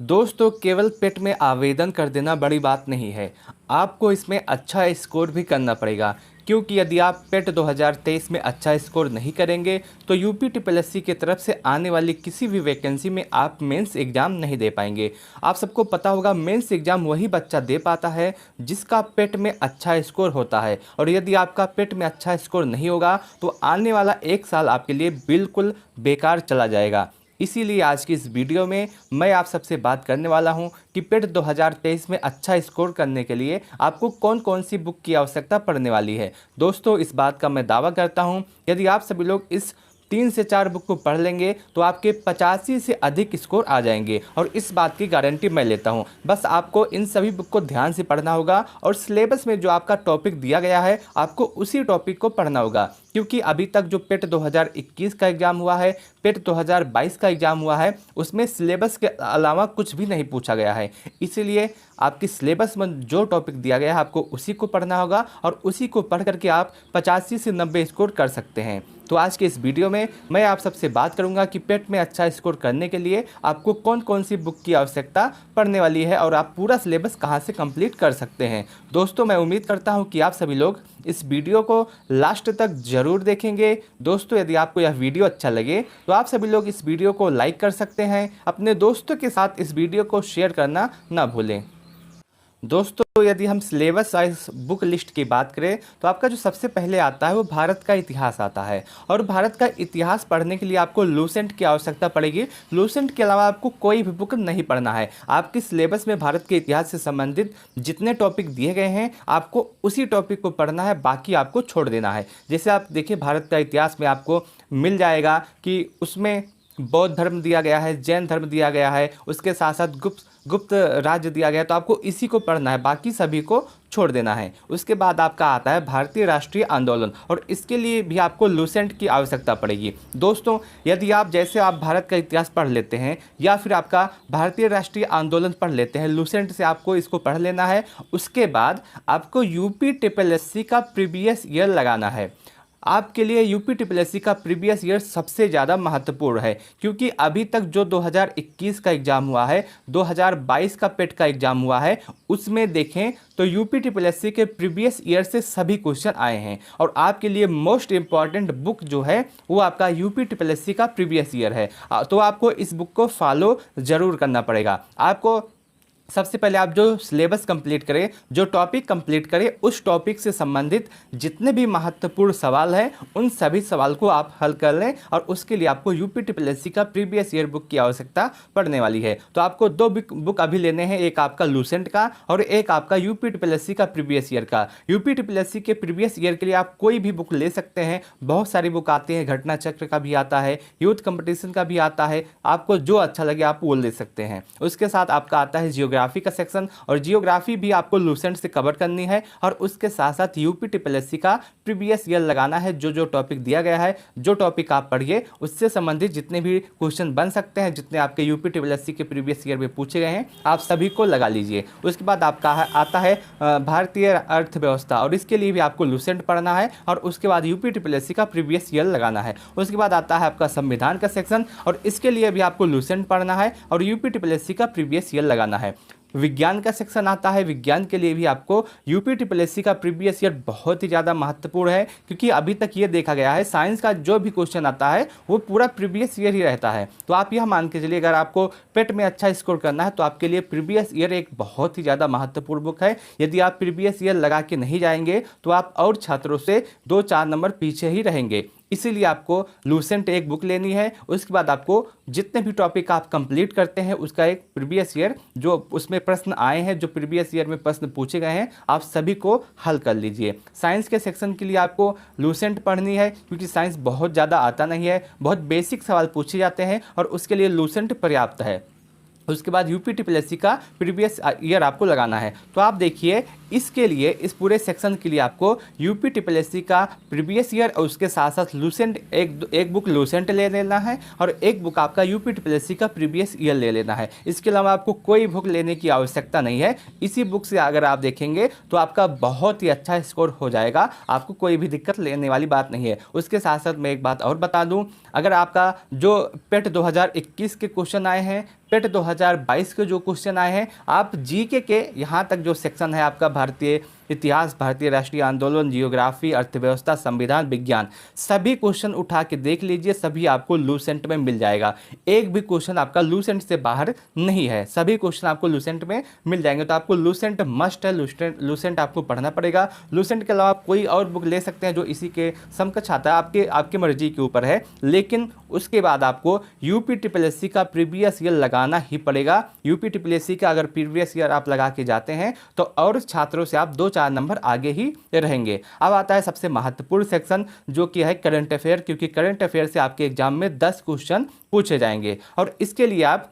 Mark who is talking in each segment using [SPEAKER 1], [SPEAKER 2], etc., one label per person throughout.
[SPEAKER 1] दोस्तों केवल पेट में आवेदन कर देना बड़ी बात नहीं है। आपको इसमें अच्छा स्कोर भी करना पड़ेगा, क्योंकि यदि आप पेट 2023 में अच्छा स्कोर नहीं करेंगे तो यूपी ट्रिपल एससी की तरफ से आने वाली किसी भी वैकेंसी में आप मेंस एग्ज़ाम नहीं दे पाएंगे। आप सबको पता होगा मेंस एग्ज़ाम वही बच्चा दे पाता है जिसका पेट में अच्छा स्कोर होता है, और यदि आपका पेट में अच्छा स्कोर नहीं होगा तो आने वाला एक साल आपके लिए बिल्कुल बेकार चला जाएगा। इसीलिए आज की इस वीडियो में मैं आप सबसे बात करने वाला हूं कि पेट 2023 में अच्छा स्कोर करने के लिए आपको कौन कौन सी बुक की आवश्यकता पड़ने वाली है। दोस्तों इस बात का मैं दावा करता हूं, यदि आप सभी लोग इस 3 से 4 बुक को पढ़ लेंगे तो आपके 85 से अधिक स्कोर आ जाएंगे, और इस बात की गारंटी मैं लेता हूं। बस आपको इन सभी बुक को ध्यान से पढ़ना होगा और सिलेबस में जो आपका टॉपिक दिया गया है आपको उसी टॉपिक को पढ़ना होगा, क्योंकि अभी तक जो पेट 2021 का एग्ज़ाम हुआ है, पेट 2022 का एग्ज़ाम हुआ है, उसमें सिलेबस के अलावा कुछ भी नहीं पूछा गया है। इसीलिए आपकी सिलेबस में जो टॉपिक दिया गया है आपको उसी को पढ़ना होगा, और उसी को पढ़ करके आप 85 से 90 स्कोर कर सकते हैं। तो आज के इस वीडियो में मैं आप सबसे बात करूंगा कि पेट में अच्छा स्कोर करने के लिए आपको कौन कौन सी बुक की आवश्यकता पड़ने वाली है और आप पूरा सिलेबस कहां से कंप्लीट कर सकते हैं। दोस्तों मैं उम्मीद करता हूं कि आप सभी लोग इस वीडियो को लास्ट तक ज़रूर देखेंगे। दोस्तों यदि आपको यह वीडियो अच्छा लगे तो आप सभी लोग इस वीडियो को लाइक कर सकते हैं, अपने दोस्तों के साथ इस वीडियो को शेयर करना ना भूलें। दोस्तों यदि हम सिलेबस वाइज बुक लिस्ट की बात करें तो आपका जो सबसे पहले आता है वो भारत का इतिहास आता है, और भारत का इतिहास पढ़ने के लिए आपको लूसेंट की आवश्यकता पड़ेगी। लूसेंट के अलावा आपको कोई भी बुक नहीं पढ़ना है। आपके सिलेबस में भारत के इतिहास से संबंधित जितने टॉपिक दिए गए हैं आपको उसी टॉपिक को पढ़ना है, बाकी आपको छोड़ देना है। जैसे आप देखिए भारत का इतिहास में आपको मिल जाएगा कि उसमें बौद्ध धर्म दिया गया है, जैन धर्म दिया गया है, उसके साथ साथ गुप्त राज्य दिया गया है, तो आपको इसी को पढ़ना है, बाकी सभी को छोड़ देना है। उसके बाद आपका आता है भारतीय राष्ट्रीय आंदोलन, और इसके लिए भी आपको लूसेंट की आवश्यकता पड़ेगी। दोस्तों यदि आप जैसे आप भारत का इतिहास पढ़ लेते हैं या फिर आपका भारतीय राष्ट्रीय आंदोलन पढ़ लेते हैं, लूसेंट से आपको इसको पढ़ लेना है। उसके बाद आपको यूपी ट्रिपल एससी का प्रीवियस ईयर लगाना है। आपके लिए यूपी ट्रिपल एससी का प्रीवियस ईयर सबसे ज़्यादा महत्वपूर्ण है, क्योंकि अभी तक जो 2021 का एग्ज़ाम हुआ है, 2022 का पेट का एग्ज़ाम हुआ है, उसमें देखें तो यूपी ट्रिपल एससी के प्रीवियस ईयर से सभी क्वेश्चन आए हैं। और आपके लिए मोस्ट इंपॉर्टेंट बुक जो है वो आपका यूपी ट्रिपल एससी का प्रीवियस ईयर है। तो आपको इस बुक को फॉलो ज़रूर करना पड़ेगा। आपको सबसे पहले आप जो सिलेबस कंप्लीट करें, जो टॉपिक कंप्लीट करें, उस टॉपिक से संबंधित जितने भी महत्वपूर्ण सवाल हैं उन सभी सवाल को आप हल कर लें, और उसके लिए आपको यूपी ट्रिपल एससी का प्रीवियस ईयर बुक की आवश्यकता पड़ने वाली है। तो आपको दो बुक अभी लेने हैं, एक आपका लूसेंट का और एक आपका यूपी ट्रिपल एससी का प्रीवियस ईयर का। यूपी ट्रिपल एससी के प्रीवियस ईयर के लिए आप कोई भी बुक ले सकते हैं, बहुत सारी बुक आती हैं, घटना चक्र का भी आता है, यूथ कंपटीशन का भी आता है, आपको जो अच्छा लगे आप वो ले सकते हैं। उसके साथ आपका आता है जियोग्राफी का सेक्शन, और जियोग्राफी भी आपको लूसेंट से कवर करनी है, और उसके साथ साथ यूपी ट्रिपल एससी का प्रीवियस ईयर लगाना है। जो जो टॉपिक दिया गया है, जो टॉपिक आप पढ़िए उससे संबंधित जितने भी क्वेश्चन बन सकते हैं, जितने आपके यूपी ट्रिपल एससी के प्रीवियस ईयर में पूछे गए हैं, आप सभी को लगा लीजिए। उसके बाद आपका आता है भारतीय अर्थव्यवस्था, और इसके लिए भी आपको लूसेंट पढ़ना है, और उसके बाद यूपी ट्रिपल एससी का प्रीवियस ईयर लगाना है। उसके बाद आता है आपका संविधान का सेक्शन, और इसके लिए भी आपको लूसेंट पढ़ना है और यूपी ट्रिपल एससी का प्रीवियस ईयर लगाना है। विज्ञान का सेक्शन आता है, विज्ञान के लिए भी आपको यूपी ट्रिपल एससी का प्रीवियस ईयर बहुत ही ज़्यादा महत्वपूर्ण है, क्योंकि अभी तक ये देखा गया है साइंस का जो भी क्वेश्चन आता है वो पूरा प्रीवियस ईयर ही रहता है। तो आप यह मान के चलिए अगर आपको पेट में अच्छा स्कोर करना है तो आपके लिए प्रीवियस ईयर एक बहुत ही ज़्यादा महत्वपूर्ण बुक है। यदि आप प्रीवियस ईयर लगा के नहीं जाएंगे तो आप और छात्रों से 2-4 नंबर पीछे ही रहेंगे। इसीलिए आपको लूसेंट एक बुक लेनी है। उसके बाद आपको जितने भी टॉपिक आप कंप्लीट करते हैं उसका एक प्रीवियस ईयर जो उसमें प्रश्न आए हैं, जो प्रीवियस ईयर में प्रश्न पूछे गए हैं, आप सभी को हल कर लीजिए। साइंस के सेक्शन के लिए आपको लूसेंट पढ़नी है, क्योंकि साइंस बहुत ज़्यादा आता नहीं है, बहुत बेसिक सवाल पूछे जाते हैं, और उसके लिए लूसेंट पर्याप्त है। उसके बाद यूपी ट्रिपल एससी का प्रीवियस ईयर आपको लगाना है। तो आप देखिए इसके लिए, इस पूरे सेक्शन के लिए आपको यूपी ट्रिपल एससी का प्रीवियस ईयर और उसके साथ साथ लूसेंट एक बुक लूसेंट ले लेना है और एक बुक आपका यूपी ट्रिपल एससी का प्रीवियस ईयर ले लेना है। इसके अलावा आपको कोई बुक लेने की आवश्यकता नहीं है। इसी बुक से अगर आप देखेंगे तो आपका बहुत ही अच्छा स्कोर हो जाएगा, आपको कोई भी दिक्कत लेने वाली बात नहीं है। उसके साथ साथ मैं एक बात और बता दूं, अगर आपका जो पेट 2021 के क्वेश्चन आए हैं, पेट 2022 के जो क्वेश्चन आए हैं, आप जीके के यहाँ तक जो सेक्शन है आपका भारतीय इतिहास, भारतीय राष्ट्रीय आंदोलन, जियोग्राफी, अर्थव्यवस्था, संविधान, विज्ञान, सभी क्वेश्चन उठा के देख लीजिए, सभी आपको लूसेंट में मिल जाएगा। एक भी क्वेश्चन आपका लूसेंट से बाहर नहीं है, सभी क्वेश्चन आपको लूसेंट में मिल जाएंगे। तो आपको लूसेंट मस्ट है, लूसेंट आपको पढ़ना पड़ेगा। लूसेंट के अलावा आप कोई और बुक ले सकते हैं जो इसी के समकक्ष आता है, आपकी मर्जी के ऊपर है, लेकिन उसके बाद आपको यूपी ट्रिपल एससी का प्रीवियस ईयर लगाना ही पड़ेगा। यूपी ट्रिपल एससी का अगर प्रीवियस ईयर आप लगा के जाते हैं तो और छात्रों से आप 2-4 नंबर आगे ही रहेंगे। अब आता है सबसे महत्वपूर्ण सेक्शन जो कि है करंट अफेयर, क्योंकि करंट अफेयर से आपके एग्जाम में 10 क्वेश्चन पूछे जाएंगे और इसके लिए आप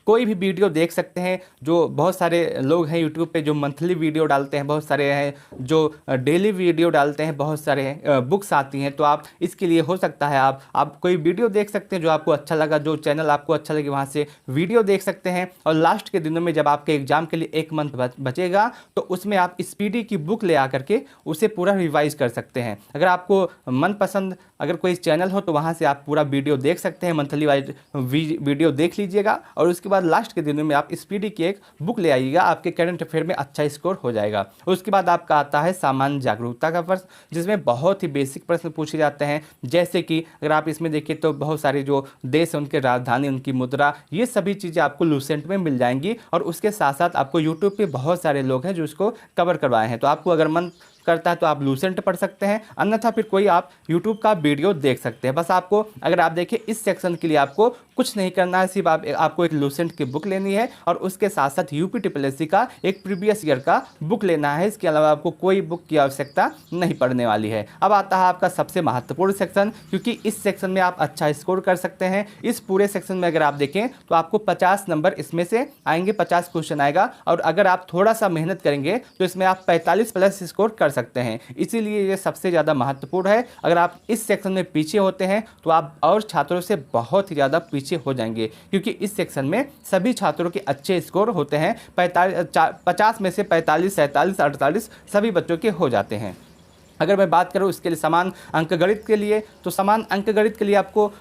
[SPEAKER 1] कोई भी वीडियो देख सकते हैं। जो बहुत सारे लोग हैं यूट्यूब पे जो मंथली वीडियो डालते हैं, बहुत सारे हैं जो डेली वीडियो डालते हैं, बहुत सारे बुक्स आती हैं। तो आप इसके लिए हो सकता है आप कोई वीडियो देख सकते हैं जो आपको अच्छा लगा, जो चैनल आपको अच्छा लगे वहाँ से वीडियो देख सकते हैं। और लास्ट के दिनों में जब आपके एग्जाम के लिए 1 मंथ बचेगा तो उसमें आप स्पीडी की बुक ले आकर के उसे पूरा रिवाइज कर सकते हैं। अगर आपको मनपसंद अगर कोई चैनल हो तो वहाँ से आप पूरा वीडियो देख सकते हैं, मंथली वाइज वीडियो देख लीजिएगा और उसके बाद लास्ट के दिनों में आप स्पीडी की एक बुक ले आइएगा, आपके करंट अफेयर में अच्छा स्कोर हो जाएगा। उसके बाद आपका आता है सामान्य जागरूकता का प्रश्न, जिसमें बहुत ही बेसिक प्रश्न पूछे जाते हैं। जैसे कि अगर आप इसमें देखिए तो बहुत सारे जो देश हैं उनके राजधानी, उनकी मुद्रा, ये सभी चीज़ें आपको लूसेंट में मिल जाएंगी। और उसके साथ साथ आपको यूट्यूब पे बहुत सारे लोग हैं जो इसको कवर करवाए हैं। तो आपको अगर मन करता है तो आप लूसेंट पढ़ सकते हैं, अन्यथा फिर कोई आप यूट्यूब का वीडियो देख सकते हैं। बस आपको अगर आप देखिए इस सेक्शन के लिए आपको कुछ नहीं करना है, सिर्फ आपको एक लूसेंट की बुक लेनी है और उसके साथ साथ यूपी ट्रिपल एससी का एक प्रीवियस ईयर का बुक लेना है। इसके अलावा आपको कोई बुक की आवश्यकता नहीं पड़ने वाली है। अब आता है आपका सबसे महत्वपूर्ण सेक्शन, क्योंकि इस सेक्शन में आप अच्छा स्कोर कर सकते हैं। इस पूरे सेक्शन में अगर आप देखें तो आपको 50 नंबर इसमें से आएंगे, 50 क्वेश्चन आएगा और अगर आप थोड़ा सा मेहनत करेंगे तो इसमें आप 45 प्लस स्कोर कर सकते हैं। इसीलिए ये सबसे ज़्यादा महत्वपूर्ण है। अगर आप इस सेक्शन में पीछे होते हैं तो आप और छात्रों से बहुत ही ज़्यादा पीछे हो जाएंगे, क्योंकि इस सेक्शन में सभी छात्रों के अच्छे स्कोर होते हैं। 50 में से 45, 47, 48 सभी बच्चों के हो जाते हैं। अगर मैं बात करूं इसके लिए समान अंकगणित के लिए, तो समान अंकगणित के लिए आपको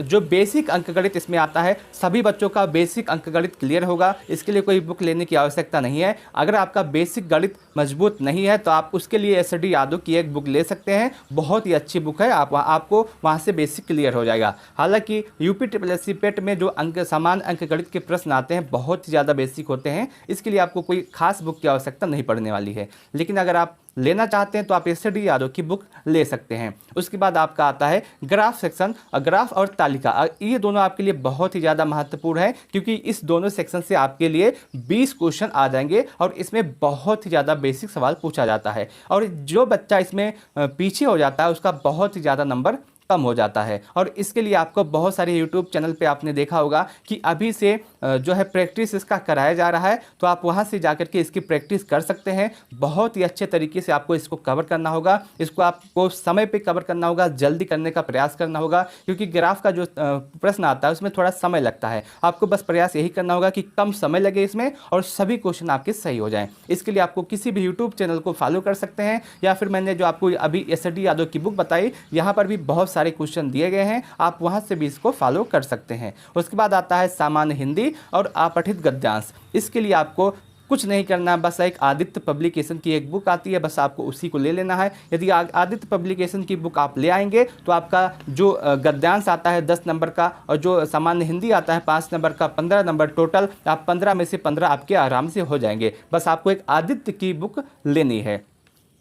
[SPEAKER 1] जो बेसिक अंकगणित इसमें आता है, सभी बच्चों का बेसिक अंकगणित क्लियर होगा। इसके लिए कोई बुक लेने की आवश्यकता नहीं है। अगर आपका बेसिक गणित मजबूत नहीं है तो आप उसके लिए एस.डी. यादव की एक बुक ले सकते हैं, बहुत ही अच्छी बुक है। आपको वहाँ से बेसिक क्लियर हो जाएगा। हालांकि यूपी ट्रिपल एससी पेट में जो समान अंकगणित के प्रश्न आते हैं बहुत ही ज़्यादा बेसिक होते हैं, इसके लिए आपको कोई खास बुक की आवश्यकता नहीं पड़ने वाली है। लेकिन अगर आप लेना चाहते हैं तो आप एस.डी. यादव की बुक ले सकते हैं। उसके बाद आपका आता है ग्राफ सेक्शन, ग्राफ और तालिका। ये दोनों आपके लिए बहुत ही ज़्यादा महत्वपूर्ण है, क्योंकि इस दोनों सेक्शन से आपके लिए 20 क्वेश्चन आ जाएंगे और इसमें बहुत ही ज़्यादा बेसिक सवाल पूछा जाता है। और जो बच्चा इसमें पीछे हो जाता है उसका बहुत ही ज़्यादा नंबर कम हो जाता है। और इसके लिए आपको बहुत सारे यूट्यूब चैनल पे आपने देखा होगा कि अभी से जो है प्रैक्टिस इसका कराया जा रहा है, तो आप वहाँ से जाकर के इसकी प्रैक्टिस कर सकते हैं। बहुत ही अच्छे तरीके से आपको इसको कवर करना होगा, इसको आपको समय पे कवर करना होगा, जल्दी करने का प्रयास करना होगा, क्योंकि ग्राफ का जो प्रश्न आता है उसमें थोड़ा समय लगता है। आपको बस प्रयास यही करना होगा कि कम समय लगे इसमें और सभी क्वेश्चन आपके सही हो जाएँ। इसके लिए आपको किसी भी यूट्यूब चैनल को फॉलो कर सकते हैं, या फिर मैंने जो आपको अभी एस.डी. यादव की बुक बताई, यहाँ पर भी बहुत सारे क्वेश्चन दिए गए हैं, आप वहां से भी इसको फॉलो कर सकते हैं। उसके बाद आता है सामान्य हिंदी और अपठित गद्यांश। इसके लिए आपको कुछ नहीं करना है, बस एक आदित्य पब्लिकेशन की एक बुक आती है, बस आपको उसी को ले लेना है। यदि आदित्य पब्लिकेशन की बुक आप ले आएंगे तो आपका जो गद्यांश आता है 10 नंबर का और जो सामान्य हिंदी आता है 5 नंबर का, 15 नंबर टोटल, आप 15 में से 15 आपके आराम से हो जाएंगे। बस आपको एक आदित्य की बुक लेनी है।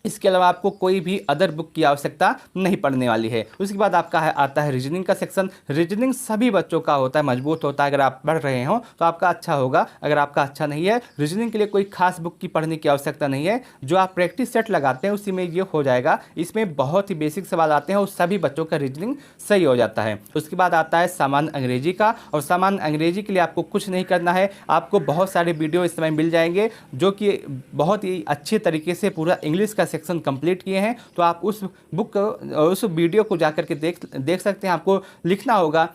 [SPEAKER 1] इसके अलावा आपको कोई भी अदर बुक की आवश्यकता नहीं पड़ने वाली है। उसके बाद आपका आता है रीजनिंग का सेक्शन। रीजनिंग सभी बच्चों का होता है, मजबूत होता है। अगर आप पढ़ रहे हो तो आपका अच्छा होगा, अगर आपका अच्छा नहीं है, रीजनिंग के लिए कोई खास बुक की पढ़ने की आवश्यकता नहीं है। जो आप प्रैक्टिस सेट लगाते हैं उसी में ये हो जाएगा। इसमें बहुत ही बेसिक सवाल आते हैं और सभी बच्चों का रीजनिंग सही हो जाता है। उसके बाद आता है सामान्य अंग्रेजी का, और सामान्य अंग्रेजी के लिए आपको कुछ नहीं करना है। आपको बहुत सारे वीडियो इस समय मिल जाएंगे जो कि बहुत ही अच्छे तरीके से पूरा इंग्लिश का सेक्शन कंप्लीट किए हैं। तो आप उस वीडियो को जाकर के देख सकते हैं। आपको लिखना होगा,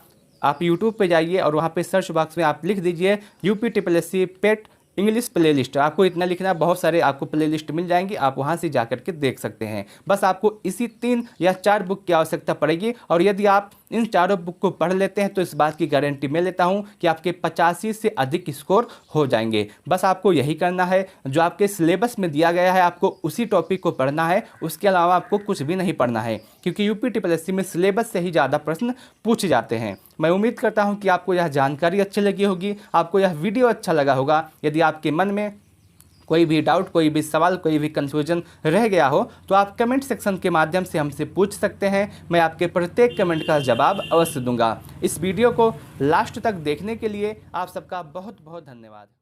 [SPEAKER 1] आप यूट्यूब पे जाइए और वहाँ पे सर्च बॉक्स में आप लिख दीजिए UPSSC पेट इंग्लिश प्लेलिस्ट। आपको इतना लिखना है, बहुत सारे आपको प्लेलिस्ट मिल जाएंगी, आप वहाँ से जाकर के देख सकते हैं। बस आपको इसी 3 या 4 बुक की आवश्यकता पड़ेगी, और यदि आप इन चारों बुक को पढ़ लेते हैं तो इस बात की गारंटी मैं लेता हूं कि आपके 85 से अधिक स्कोर हो जाएंगे। बस आपको यही करना है, जो आपके सिलेबस में दिया गया है आपको उसी टॉपिक को पढ़ना है, उसके अलावा आपको कुछ भी नहीं पढ़ना है, क्योंकि UPSSC में सिलेबस से ही ज़्यादा प्रश्न पूछे जाते हैं। मैं उम्मीद करता हूँ कि आपको यह जानकारी अच्छी लगी होगी, आपको यह वीडियो अच्छा लगा होगा। यदि आपके मन में कोई भी डाउट, कोई भी सवाल, कोई भी कंफ्यूजन रह गया हो तो आप कमेंट सेक्शन के माध्यम से हमसे पूछ सकते हैं। मैं आपके प्रत्येक कमेंट का जवाब अवश्य दूंगा। इस वीडियो को लास्ट तक देखने के लिए आप सबका बहुत बहुत धन्यवाद।